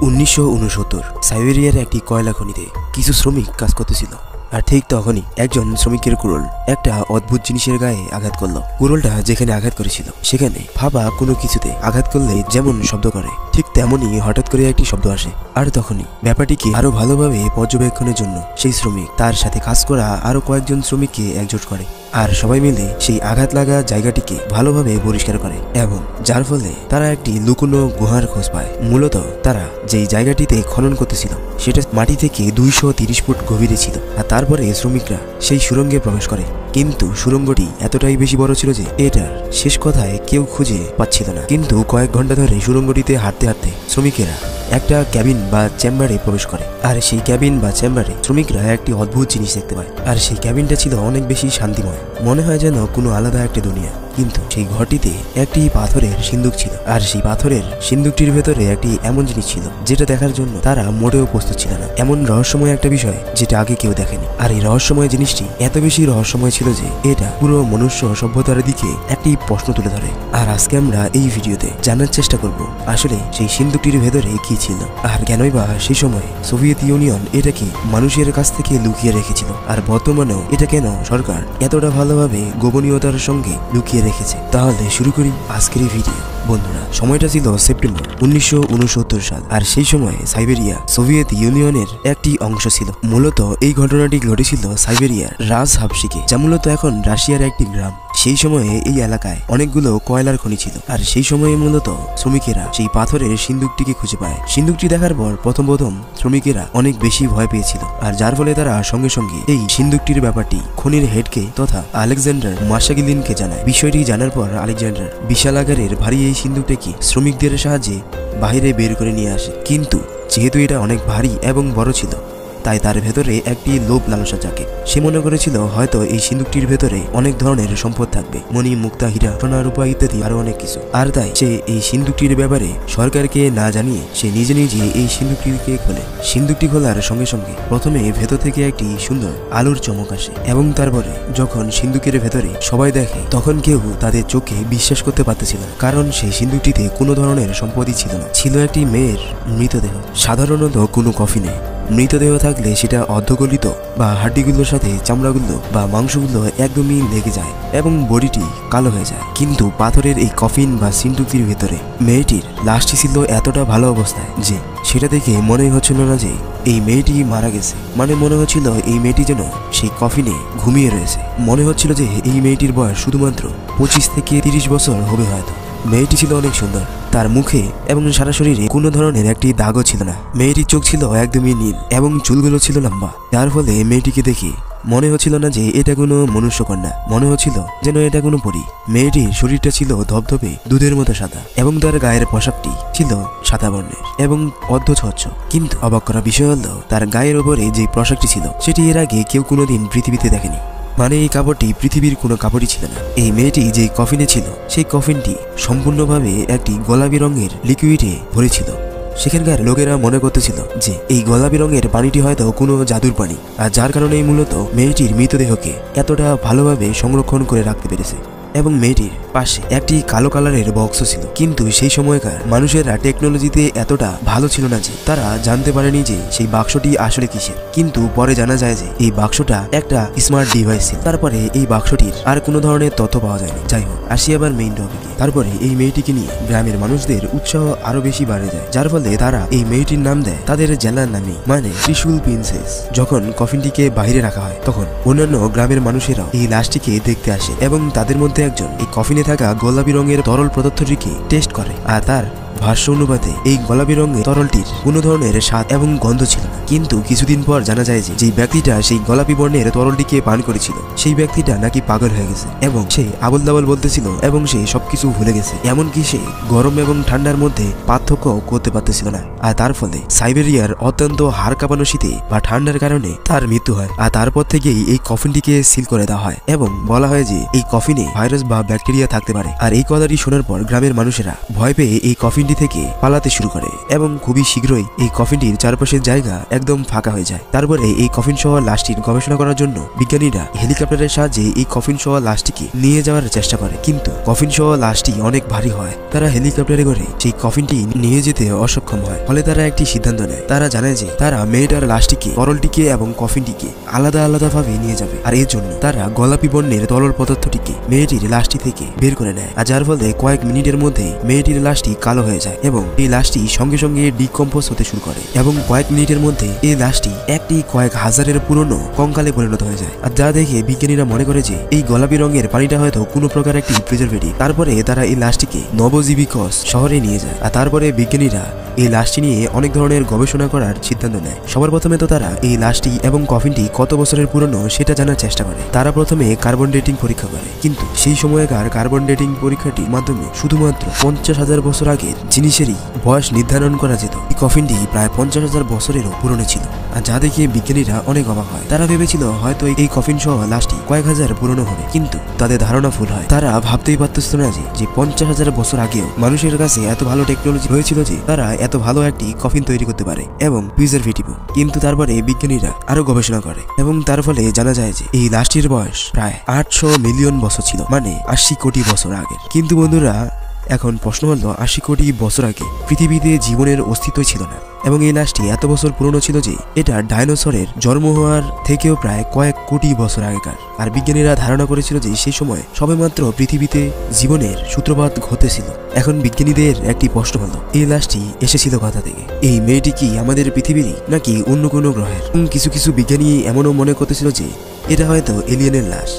1969 সাইবেরিয়ার একটি কয়লা খনিতে কিছু শ্রমিক কাজ করতেছিল। আর ঠিক তখনই একজন শ্রমিকের কুড়োল একটা অদ্ভুত জিনিসের গায়ে আঘাত করলো। কুড়োলটা যেখানে আঘাত করেছিল সেখানে ফাঁপা কোনো কিছুতে আঘাত করলে যেমন শব্দ করে ঠিক তেমনই হঠাৎ করে একটি শব্দ আসে। আর তখনই ব্যাপারটিকে আরো ভালোভাবে পর্যবেক্ষণের জন্য সেই শ্রমিক তার সাথে কাজ করা আরো কয়েকজন শ্রমিককে একজোট করে আর সবাই মিলে সেই আঘাত লাগা জায়গাটিকে ভালোভাবে পরিষ্কার করে, এবং যার ফলে তারা একটি লুকোনো গুহার খোঁজ পায়। মূলত তারা যেই জায়গাটিতে খনন করতেছিল সেটা মাটি থেকে 230 ফুট গভীরে ছিল। আর তারপরে শ্রমিকরা সেই সুড়ঙ্গে প্রবেশ করে, কিন্তু সুড়ঙ্গটি এতটাই বেশি বড় ছিল যে এটার শেষ কথায় কেউ খুঁজে পাচ্ছিল না। কিন্তু কয়েক ঘন্টা ধরে সুড়ঙ্গটিতে হাঁটতে হাঁটতে শ্রমিকেরা একটা ক্যাবিন বা চেম্বারে প্রবেশ করে। আর সেই ক্যাবিন বা চেম্বারে শ্রমিকরা একটি অদ্ভুত জিনিস দেখতে পায়। আর সেই ক্যাবিনটা ছিল অনেক বেশি শান্তিময়, মনে হয় যেন কোনো আলাদা একটা দুনিয়া। কিন্তু সেই ঘরটিতে একটি পাথরের সিন্দুক ছিল, আর সেই পাথরের সিন্দুকটির ভেতরে একটি এমন জিনিস ছিল যেটা দেখার জন্য তারা মোটেও প্রস্তুত ছিল না। এমন রহস্যময় একটা বিষয় যেটা আগে কেউ দেখেনি। আর এই রহস্যময় জিনিসটি এত বেশি রহস্যময় ছিল যে এটা পুরো মনুষ্য সভ্যতার দিকে একটি প্রশ্ন তুলে ধরে। আর আজকে আমরা এই ভিডিওতে জানার চেষ্টা করব আসলে সেই সিন্দুকটির ভেতরে কি ছিল, আর কেনই বা সেই সময় সোভিয়েত ইউনিয়ন এটাকে মানুষের কাছ থেকে লুকিয়ে রেখেছিল, আর বর্তমানেও এটা কেন সরকার এতটা ভালোভাবে গোপনীয়তার সঙ্গে লুকিয়ে রেখেছে। তাহলে শুরু করি আজকের এই ভিডিও। বন্ধুরা, সময়টা ছিল সেপ্টেম্বর 1969 সাল, আর সেই সময় সাইবেরিয়া সোভিয়েত ইউনিয়নের একটি অংশ ছিল। মূলত এই ঘটনাটি ঘটেছিল সাইবেরিয়ার রাজ হাবশিকে, যা মূলত এখন রাশিয়ার একটি গ্রাম। সেই সময়ে এই এলাকায় অনেকগুলো কয়লার খনি ছিল, আর সেই সময়ে মূলত শ্রমিকেরা সেই পাথরের সিন্দুকটিকে খুঁজে পায়। সিন্দুকটি দেখার পর প্রথম শ্রমিকেরা অনেক বেশি ভয় পেয়েছিল, আর যার ফলে তারা সঙ্গে সঙ্গে এই সিন্দুকটির ব্যাপারটি খনির হেডকে তথা আলেকজান্ডার মার্শাগিলিনকে জানায়। বিষয়টি জানার পর আলেকজান্ডার বিশাল আকারের ভারী এই সিন্দুকটাকে শ্রমিকদের সাহায্যে বাইরে বের করে নিয়ে আসে। কিন্তু যেহেতু এটা অনেক ভারী এবং বড় ছিল, তাই তার ভেতরে একটি লোভ লালসা জাগে। সে মনে করেছিল হয়তো এই সিন্দুকটির ভেতরে অনেক ধরনের সম্পদ থাকবে, মণি, মুক্তা, হীরা, সোনা, রূপা ইত্যাদি আরো অনেক কিছু। আর তাই সে এই সিন্দুকটির ব্যাপারে সরকারকে না জানিয়ে সে নিজে নিজে এই সিন্দুকটিকে খোলে। সিন্দুকটি খোলার সঙ্গে সঙ্গে প্রথমে ভেতর থেকে একটি সুন্দর আলোর চমক আসে, এবং তারপরে যখন সিন্দুকের ভেতরে সবাই দেখে তখন কেউ তাদের চোখে বিশ্বাস করতে পারতেছিল না, কারণ সেই সিন্দুকটিতে কোনো ধরনের সম্পদই ছিল না। ছিল একটি মেয়ের মৃতদেহ। সাধারণত কোনো কফিনে মৃতদেহ থাকলে সেটা অর্ধগলিত বা হাড্ডিগুলোর সাথে চামড়াগুলো বা মাংসগুলো একদমই লেগে যায় এবং বডিটি কালো হয়ে যায়। কিন্তু পাথরের এই কফিন বা সিন্দুকটির ভেতরে মেয়েটির লাশটি ছিল এতটা ভালো অবস্থায় যে সেটা দেখে মনে হচ্ছিল না যে এই মেয়েটি মারা গেছে। মানে মনে হচ্ছিল এই মেয়েটি যেন সেই কফিনে ঘুমিয়ে রয়েছে। মনে হচ্ছিল যে এই মেয়েটির বয়স শুধুমাত্র 25 থেকে 30 বছর হবে হয়তো। মেয়েটি ছিল অনেক সুন্দর, তার মুখে এবং সারা শরীরে কোনো ধরনের একটি দাগও ছিল না। মেয়েটির চোখ ছিল একদমই নীল এবং চুলগুলো ছিল লম্বা, যার ফলে মেয়েটিকে দেখে মনে হচ্ছিল না যে এটা কোনো মনুষ্যকন্যা, মনে হচ্ছিল যেন এটা কোনো পরী। মেয়েটির শরীরটা ছিল ধবধবে দুধের মতো সাদা, এবং তার গায়ের পোশাকটি ছিল সাদা বর্ণের এবং অর্ধস্বচ্ছ। কিন্তু অবাক করা বিষয় হলো তার গায়ের ওপরে যে পোশাকটি ছিল সেটি এর আগে কেউ কোনোদিন পৃথিবীতে দেখেনি। মানে এই কাপড়টি পৃথিবীর কোনো কাপড়ই ছিল না। এই মেয়েটি যে কফিনে ছিল সেই কফিনটি সম্পূর্ণভাবে একটি গোলাপি রঙের লিকুইডে ভরেছিল। সেখানকার লোকেরা মনে করতেছিল যে এই গোলাপি রঙের পানিটি হয়তো কোনো জাদুর পানি, আর যার কারণেই মূলত মেয়েটির মৃতদেহকে এতটা ভালোভাবে সংরক্ষণ করে রাখতে পেরেছে। এবং মেয়েটির পাশে একটি কালো কালারের বক্স ছিল। কিন্তু সেই সময়কার মানুষেরা টেকনোলজিতে এতটা ভালো ছিল না যে তারা জানতে পারেনি যে সেই বাক্সটি আসলে কিসের। কিন্তু পরে জানা যায় যে এই বাক্সটা একটা স্মার্ট ডিভাইস ছিল। তারপরে এই বাক্সটির আর কোনো ধরনের তথ্য পাওয়া যায়নি। যাই হোক, আসি আবার মেইন টপিকে। তারপরে এই মেয়েটিকে নিয়ে গ্রামের মানুষদের উৎসাহ আরো বেশি বাড়ে যায়, যার ফলে তারা এই মেয়েটির নাম দেয় তাদের জেলার নামে, মানে ত্রিশূল প্রিন্সেস। যখন কফিনটিকে বাইরে রাখা হয় তখন অন্যান্য গ্রামের মানুষেরাও এই লাশটিকে দেখতে আসে, এবং তাদের মধ্যে একজন এই কফিনে থাকা গোলাপি রঙের তরল পদার্থটিকে টেস্ট করে। আর তার ভাষ্য অনুপাতে এই গোলাপি রঙের তরলটির কোনো ধরনের স্বাদ এবং গন্ধ ছিল না। কিন্তু কিছুদিন পর জানা যায় যে যেই ব্যক্তিটা সেই গোলাপি বর্ণের তরলটিকে পান করেছিল সেই ব্যক্তিটা নাকি পাগল হয়ে গেছে, এবং সে আবল দাবল বলতেছিল এবং সে সবকিছু ভুলে গেছে। এমনকি সে গরম এবং ঠান্ডার মধ্যে পার্থক্য করতে পারতেছিল না। আর তার ফলে সাইবেরিয়ার অত্যন্ত হাড় কাঁপানো শীতে বা ঠান্ডার কারণে তার মৃত্যু হয়। আর তারপর থেকেই এই কফিনটিকে সিল করে দেওয়া হয়, এবং বলা হয় যে এই কফিনে ভাইরাস বা ব্যাকটেরিয়া থাকতে পারে। আর এই কথাটি শোনার পর গ্রামের মানুষেরা ভয় পেয়ে এই কফিন কফিনটি থেকে পালাতে শুরু করে এবং খুবই শীঘ্রই এই কফিনটির চারপাশের জায়গা একদম ফাঁকা হয়ে যায়। তারপরে এই কফিন সহ লাশটির গবেষণা করার জন্য বিজ্ঞানীরা হেলিকপ্টারের সাহায্যে এই কফিন সহ লাশটিকে নিয়ে যাওয়ার চেষ্টা করে, কিন্তু কফিন সহ লাশটি অনেক ভারী হয়। তারা হেলিকপ্টারে করে সেই কফিনটি নিয়ে যেতে অসক্ষম হয়। ফলে তারা একটি সিদ্ধান্ত নেয়। তারা জানে যে তারা মেয়েটার লাশটিকে, তরলটিকে এবং কফিনটিকে আলাদা আলাদা ভাবে নিয়ে যাবে, আর এর জন্য তারা গোলাপি বর্ণের তরল পদার্থটিকে মেয়েটির লাশটি থেকে বের করে নেয়। আর যার ফলে কয়েক মিনিটের মধ্যে মেয়েটির লাশটি কালো হয়ে যায় এবং এই লাশটি সঙ্গে সঙ্গে ডিকম্পোজ হতে শুরু করে এবং কয়েক মিনিটের মধ্যে এই লাশটি একটি কয়েক হাজারের পুরনো কঙ্কালে পরিণত হয়ে যায়। আর যা দেখে বিজ্ঞানীরা মনে করে যে এই গোলাপি রঙের পানিটা হয়তো কোনো প্রকার একটি প্রিজারভেটিভ। তারপরে তারা এই লাশটিকে নবজীবিকস শহরে নিয়ে যায়। আর তারপরে বিজ্ঞানীরা এই লাশটি নিয়ে অনেক ধরনের গবেষণা করার সিদ্ধান্ত নেয়। সবার প্রথমে তো তারা এই লাশটি এবং কফিনটি কত বছরের পুরনো সেটা জানার চেষ্টা করে। তারা প্রথমে কার্বন ডেটিং পরীক্ষা করে, কিন্তু সেই সময়কার কার্বন ডেটিং পরীক্ষাটির মাধ্যমে শুধুমাত্র 50,000 বছর আগের জিনিসেরই বয়স নির্ধারণ করা যেত। এই কফিনটি প্রায় 50,000 বছরেরও পুরনো ছিল। আর যা দেখে বিজ্ঞানীরা অনেক অবাক হয়। তারা ভেবেছিল হয়তো এই কফিন সহ লাশটি কয়েক হাজার পুরনো হবে, কিন্তু তাদের ধারণা ভুল হয়। তারা ভাবতেই পারতেছিল না যে 50,000 বছর আগেও মানুষের কাছে এত ভালো টেকনোলজি হয়েছিল যে তারা এত ভালো একটি কফিন তৈরি করতে পারে এবং প্রিজারভেটিভও। কিন্তু তারপরে বিজ্ঞানীরা আরো গবেষণা করে এবং তার ফলে জানা যায় যে এই লাশটির বয়স প্রায় 800 মিলিয়ন বছর ছিল, মানে 80 কোটি বছর আগের। কিন্তু বন্ধুরা, এখন প্রশ্ন হলো 80 কোটি বছর আগে পৃথিবীতে জীবনের অস্তিত্ব ছিল না এবং এই লাশটি এত বছর পুরনো ছিল যে এটা ডাইনোসরের জন্ম হওয়ার থেকেও প্রায় কয়েক কোটি বছর আগেকার। আর বিজ্ঞানীরা ধারণা করেছিল যে সেই সময় সবেমাত্র পৃথিবীতে জীবনের সূত্রপাত ঘটেছিল। এখন বিজ্ঞানীদের একটি প্রশ্ন হলো, এই লাশটি এসেছিল কোথা থেকে? এই মেয়েটি কি আমাদের পৃথিবীরই নাকি অন্য কোনো গ্রহের? কিছু কিছু বিজ্ঞানী এমনও মনে করতেছিল যে এটা হয়তো এলিয়েনের লাশ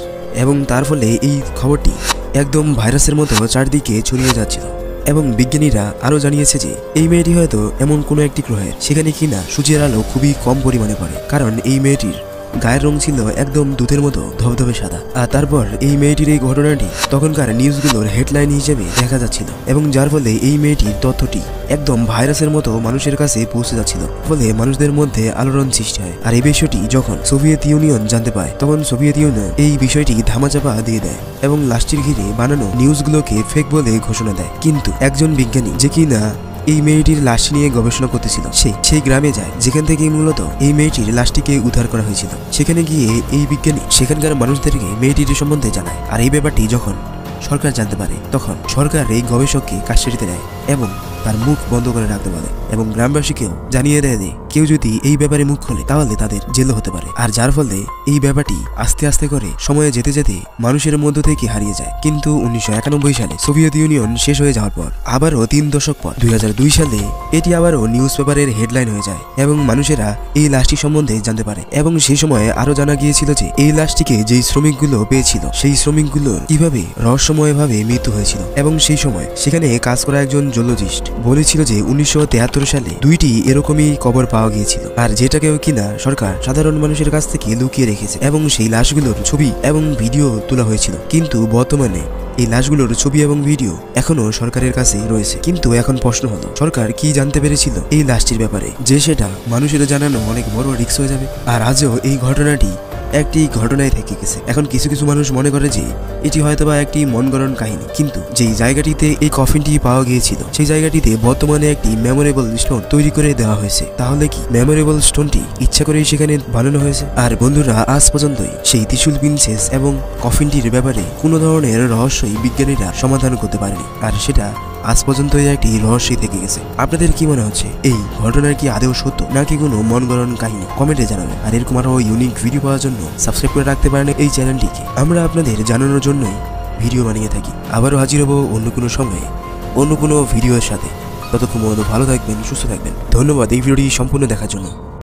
এবং তার ফলে এই খবরটি একদম ভাইরাসের মতো চারদিকে ছড়িয়ে যাচ্ছিল। এবং বিজ্ঞানীরা আরো জানিয়েছে যে এই মেয়েটি হয়তো এমন কোনো একটি গ্রহের, সেখানে কিনা সূর্যের আলো খুবই কম পরিমাণে পড়ে, কারণ এই মেয়েটির গায়ের রং ছিল একদম দুধের মতো ধবধবে সাদা। আর তারপর এই মেয়েটির এই ঘটনাটি তখনকার নিউজগুলোর হেডলাইন হিসেবে দেখা যাচ্ছিল এবং যার ফলে এই মেয়েটির তথ্যটি একদম ভাইরাসের মতো মানুষের কাছে পৌঁছে যাচ্ছিল, ফলে মানুষদের মধ্যে আলোড়ন সৃষ্টি হয়। আর এই বিষয়টি যখন সোভিয়েত ইউনিয়ন জানতে পায়, তখন সোভিয়েত ইউনিয়ন এই বিষয়টি ধামাচাপা দিয়ে দেয় এবং লাশটির ঘিরে বানানো নিউজগুলোকে ফেক বলে ঘোষণা দেয়। কিন্তু একজন বিজ্ঞানী, যে কিনা এই মেয়েটির লাশ নিয়ে গবেষণা করতেছিল, সেই গ্রামে যায় যেখান থেকে মূলত এই মেয়েটির লাশটিকে উদ্ধার করা হয়েছিল। সেখানে গিয়ে এই বিজ্ঞানী সেখানকার মানুষদেরকে মেয়েটির সম্বন্ধে জানায়। আর এই ব্যাপারটি যখন সরকার জানতে পারে, তখন সরকার এই গবেষককে কাস্টাডিতে নেয় এবং তার মুখ বন্ধ করে রাখতে বলে এবং গ্রামবাসীকেও জানিয়ে দেয় যে কেউ যদি এই ব্যাপারে মুখ খোলে তাহলে তাদের জেলও হতে পারে। আর যার ফলে এই ব্যাপারটি আস্তে আস্তে করে সময়ে যেতে যেতে মানুষের মধ্য থেকে হারিয়ে যায়। কিন্তু 1991 সালে সোভিয়েত ইউনিয়ন শেষ হয়ে যাওয়ার পর আবারও 3 দশক পর 2002 সালে এটি আবারও নিউজ পেপারের হেডলাইন হয়ে যায় এবং মানুষেরা এই লাশটি সম্বন্ধে জানতে পারে। এবং সেই সময়ে আরো জানা গিয়েছিল যে এই লাশটিকে যেই শ্রমিকগুলো পেয়েছিল, সেই শ্রমিকগুলোর কিভাবে রহস্যময়ভাবে মৃত্যু হয়েছিল। এবং সেই সময় সেখানে কাজ করা একজন জিওলজিস্ট বলেছিল যে 1973 সালে 2টি এরকমই কবর পাওয়া গিয়েছিল, আর যেটাকেও কিনা সরকার সাধারণ মানুষের কাছ থেকে লুকিয়ে রেখেছে এবং সেই লাশগুলোর ছবি এবং ভিডিও তোলা হয়েছিল। কিন্তু বর্তমানে এই লাশগুলোর ছবি এবং ভিডিও এখনো সরকারের কাছে রয়েছে। কিন্তু এখন প্রশ্ন হলো, সরকার কি জানতে পেরেছিল এই লাশটির ব্যাপারে, যে সেটা মানুষের জানানো অনেক বড় রিস্ক হয়ে যাবে। আর আজও এই ঘটনাটি একটি ঘটনায় থেকে গেছে। এখন কিছু কিছু মানুষ মনে করে যে এটি হয়তোবা একটি মনগড়ন কাহিনী, কিন্তু যেই জায়গাটিতে এই কফিনটি পাওয়া গিয়েছিল সেই জায়গাটিতে বর্তমানে একটি মেমোরেবল স্টোন তৈরি করে দেওয়া হয়েছে। তাহলে কি মেমোরেবল স্টোনটি ইচ্ছা করেই সেখানে বানানো হয়েছে? আর বন্ধুরা, আজ পর্যন্তই সেই ত্রিশূল প্রিন্সেস এবং কফিনটির ব্যাপারে কোনো ধরনের রহস্যই বিজ্ঞানীরা সমাধান করতে পারেনি, আর সেটা আজ পর্যন্ত একটি রহস্যই থেকে গেছে। আপনাদের কি মনে হচ্ছে, এই ঘটনার কি আদৌ সত্য নাকি কোনো মনগড়ন কাহিনী? কমেন্টে জানাবেন। আর এরকম আরো ইউনিক ভিডিও পাওয়ার জন্য সাবস্ক্রাইব করে রাখতে পারেন এই চ্যানেলটিকে। আমরা আপনাদের জানানোর জন্যই ভিডিও বানিয়ে থাকি। আবারও হাজির হব অন্য কোনো সময়ে অন্য কোনো ভিডিওর সাথে। ততক্ষণ ভালো থাকবেন, সুস্থ থাকবেন। ধন্যবাদ এই ভিডিওটি সম্পূর্ণ দেখার জন্য।